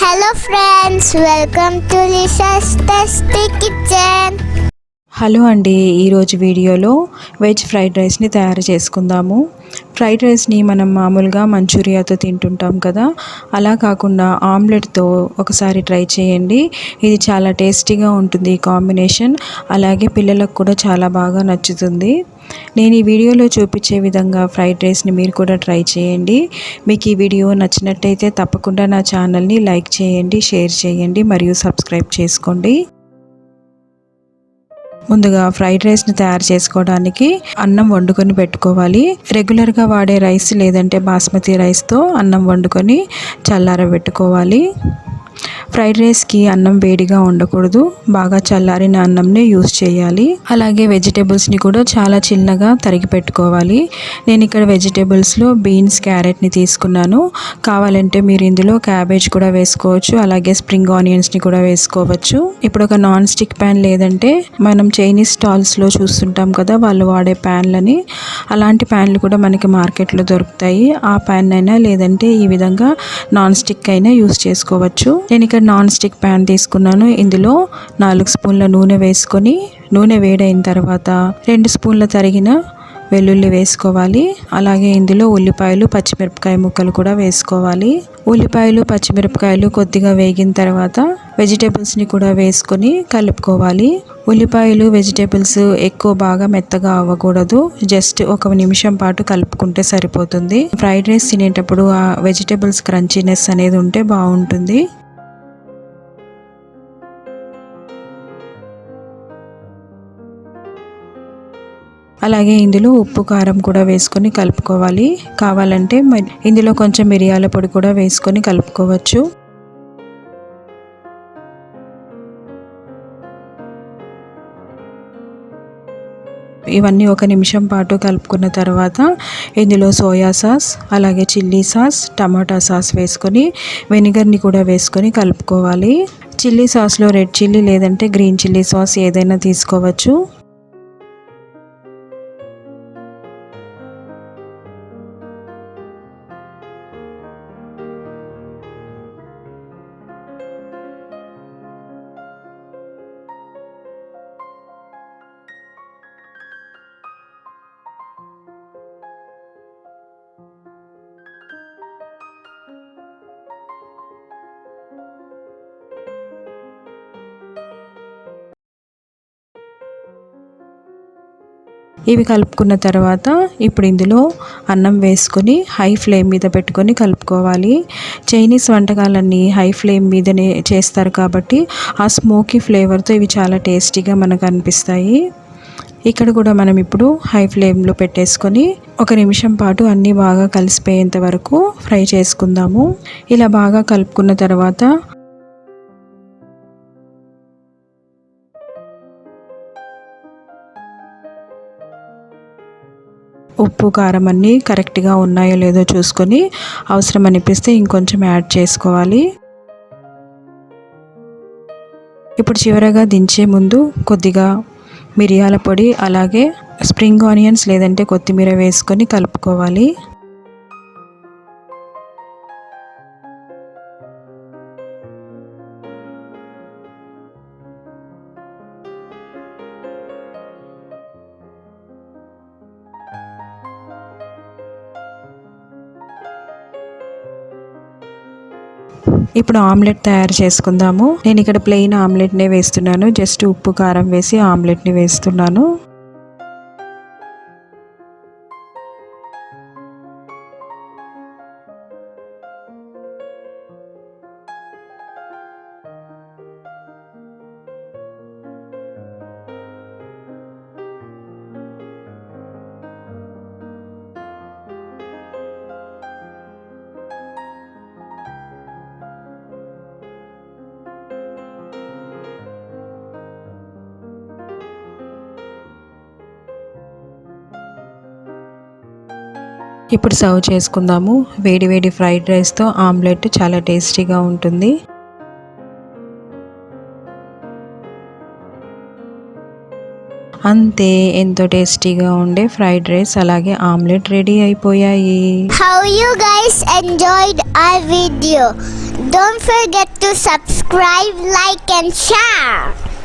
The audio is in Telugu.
Hello friends, welcome to Lisa's Tasty Kitchen. Hello అండి, ఈరోజు వీడియోలో వెజ్ ఫ్రైడ్ రైస్ని తయారు చేసుకుందాము. ఫ్రైడ్ రైస్ని మనం మామూలుగా మంచూరియాతో తింటుంటాం కదా, అలా కాకుండా ఆమ్లెట్తో ఒకసారి ట్రై చేయండి. ఇది చాలా టేస్టీగా ఉంటుంది ఈ కాంబినేషన్. అలాగే పిల్లలకు కూడా చాలా బాగా నచ్చుతుంది. నేను ఈ వీడియోలో చూపించే విధంగా ఫ్రైడ్ రైస్ని మీరు కూడా ట్రై చేయండి. మీకు ఈ వీడియో నచ్చినట్టయితే తప్పకుండా నా ఛానల్ని లైక్ చేయండి, షేర్ చేయండి మరియు సబ్స్క్రైబ్ చేసుకోండి. ముందుగా ఫ్రైడ్ రైస్ని తయారు చేసుకోవడానికి అన్నం వండుకొని పెట్టుకోవాలి. రెగ్యులర్గా వాడే రైస్ లేదంటే బాస్మతి రైస్తో అన్నం వండుకొని చల్లారబెట్టుకోవాలి. ఫ్రైడ్ రైస్కి అన్నం వేడిగా ఉండకూడదు, బాగా చల్లారిన అన్నంని యూస్ చేయాలి. అలాగే వెజిటేబుల్స్ని కూడా చాలా చిన్నగా తరిగి పెట్టుకోవాలి. నేను ఇక్కడ వెజిటేబుల్స్లో బీన్స్, క్యారెట్ని తీసుకున్నాను. కావాలంటే మీరు ఇందులో క్యాబేజ్ కూడా వేసుకోవచ్చు, అలాగే స్ప్రింగ్ ఆనియన్స్ని కూడా వేసుకోవచ్చు. ఇప్పుడు ఒక నాన్ స్టిక్ ప్యాన్ లేదంటే మనం చైనీస్ స్టాల్స్లో చూస్తుంటాం కదా, వాళ్ళు వాడే ప్యాన్లని, అలాంటి ప్యాన్లు కూడా మనకి మార్కెట్లో దొరుకుతాయి. ఆ ప్యాన్ అయినా లేదంటే ఈ విధంగా నాన్ స్టిక్ అయినా యూస్ చేసుకోవచ్చు. నేను ఇక్కడ నాన్ స్టిక్ ప్యాన్ తీసుకున్నాను. ఇందులో 4 స్పూన్ల నూనె వేసుకొని, నూనె వేడైన తర్వాత 2 స్పూన్ల తరిగిన వెల్లుల్లి వేసుకోవాలి. అలాగే ఇందులో ఉల్లిపాయలు, పచ్చిమిరపకాయ ముక్కలు కూడా వేసుకోవాలి. ఉల్లిపాయలు, పచ్చిమిరపకాయలు కొద్దిగా వేగిన తర్వాత వెజిటేబుల్స్ని కూడా వేసుకొని కలుపుకోవాలి. ఉల్లిపాయలు, వెజిటేబుల్స్ ఎక్కువ బాగా మెత్తగా అవ్వకూడదు, జస్ట్ 1 నిమిషం పాటు కలుపుకుంటే సరిపోతుంది. ఫ్రైడ్ రైస్ తినేటప్పుడు ఆ వెజిటేబుల్స్ క్రంచీనెస్ అనేది ఉంటే బాగుంటుంది. అలాగే ఇందులో ఉప్పు, కారం కూడా వేసుకొని కలుపుకోవాలి. కావాలంటే ఇందులో కొంచెం మిరియాల పొడి కూడా వేసుకొని కలుపుకోవచ్చు. ఇవన్నీ 1 నిమిషం పాటు కలుపుకున్న తర్వాత ఇందులో సోయా సాస్, అలాగే చిల్లీ సాస్, టమాటా సాస్ వేసుకొని వెనిగర్ని కూడా వేసుకొని కలుపుకోవాలి. చిల్లీ సాస్లో రెడ్ చిల్లీ లేదంటే గ్రీన్ చిల్లీ సాస్ ఏదైనా తీసుకోవచ్చు. ఇవి కలుపుకున్న తర్వాత ఇప్పుడు ఇందులో అన్నం వేసుకొని హై ఫ్లేమ్ మీద పెట్టుకొని కలుపుకోవాలి. చైనీస్ వంటకాలన్నీ హై ఫ్లేమ్ మీదనే చేస్తారు కాబట్టి ఆ స్మోకీ ఫ్లేవర్తో ఇవి చాలా టేస్టీగా మనకు అనిపిస్తాయి. ఇక్కడ కూడా మనం ఇప్పుడు హై ఫ్లేమ్లో పెట్టేసుకొని 1 నిమిషం పాటు అన్నీ బాగా కలిసిపోయేంత వరకు ఫ్రై చేసుకుందాము. ఇలా బాగా కలుపుకున్న తర్వాత ఉప్పు, కారం అన్నీ కరెక్ట్గా ఉన్నాయో లేదో చూసుకొని అవసరం అనిపిస్తే ఇంకొంచెం యాడ్ చేసుకోవాలి. ఇప్పుడు చివరగా దించే ముందు కొద్దిగా మిరియాల పొడి, అలాగే స్ప్రింగ్ ఆనియన్స్ లేదంటే కొత్తిమీర వేసుకొని కలుపుకోవాలి. ఇప్పుడు ఆమ్లెట్ తయారు చేసుకుందాము. నేను ఇక్కడ ప్లెయిన్ ఆమ్లెట్నే వేస్తున్నాను, జస్ట్ ఉప్పు, కారం వేసి ఆమ్లెట్ని వేస్తున్నాను. ఇప్పుడు సర్వ్ చేసుకుందాము. వేడి వేడి ఫ్రైడ్ రైస్తో ఆమ్లెట్ చాలా టేస్టీగా ఉంటుంది. అంతే, ఎంతో టేస్టీగా ఉండే ఫ్రైడ్ రైస్ అలాగే ఆమ్లెట్ రెడీ అయిపోయాయి. How you guys enjoyed our video? Don't forget to subscribe, like and share.